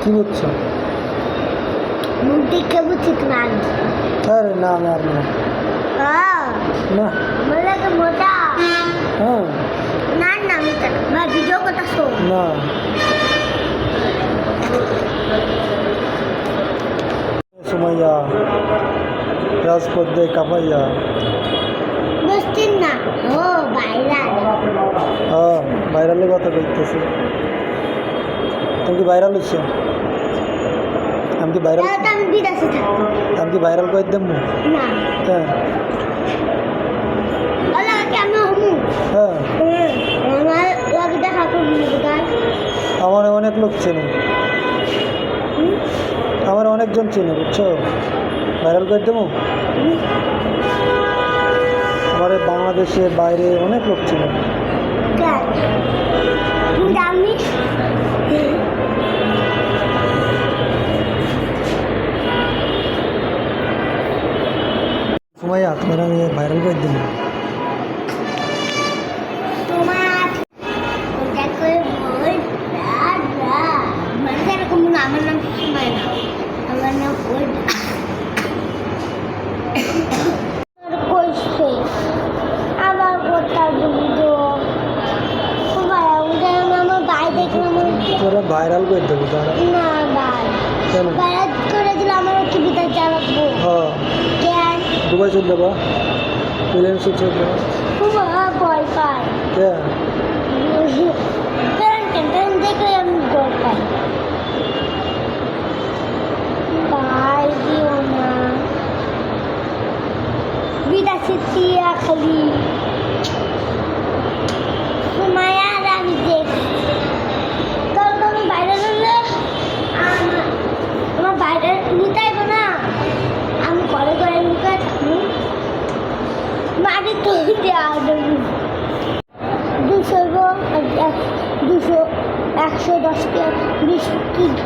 কি বুঝছো? মুটিকে বুঝছি না। আরে না না আর না না বলে তো মোটা হ্যাঁ না না মোটা বা ভিডিও কথা শো না সুমাইয়া রাজপথ দিয়ে কাপাইয়া বুঝছেন না। ও ভাইরাল হ্যাঁ ভাইরালের কথা বলতেছি। তুমি কি ভাইরাল হচ্ছে? আমি কি ভাইরাল তাহলে তো আমি বিদেশে থাকবো আমি কি ভাইরাল করে দেবো? না। হ্যাঁ ওলা কি আমি হমু হ্যাঁ আমার লগে দেখা করবি কোথায়? আমার অনেক লোক চেনে, আমার অনেকজন চেনে বুঝছো। ভাইরাল করে দেবো। আমার বাংলাদেশের বাইরে অনেক লোক চেনে। তুমি জানি সুমাইয়া তোমার আমি ভাইরাল করে দেবো। তোমার ওটা করে বল মানে এরকম না। আমার নাম সময় না, আমার নাম ওই কইছে আবার কোথাও ভিডিও আমার ভাই দেখলাম তোরা ভাইরাল করে দেবো তারা। না ভাই কেন? ভাইরাল করে দিলে আমার কি বিদায় চালাবো হ্যাঁ কেন? দুবাই চলে যাবা, প্লেন শুট চলে যাবা। ভয় পাই হ্যাঁ কেন দেখলে আমি ভয় পাই। ভাই দিও না বিদাসি টিয়া খালি সুমাইয়া আর আমি দেখছি। তখন আমি বাইরে হলে আমার বাইরে নিতাইব না। আমি ঘরে ঘরে লুকায় থাকবো মাটি তো দেওয়া দেবো 200 200 110 20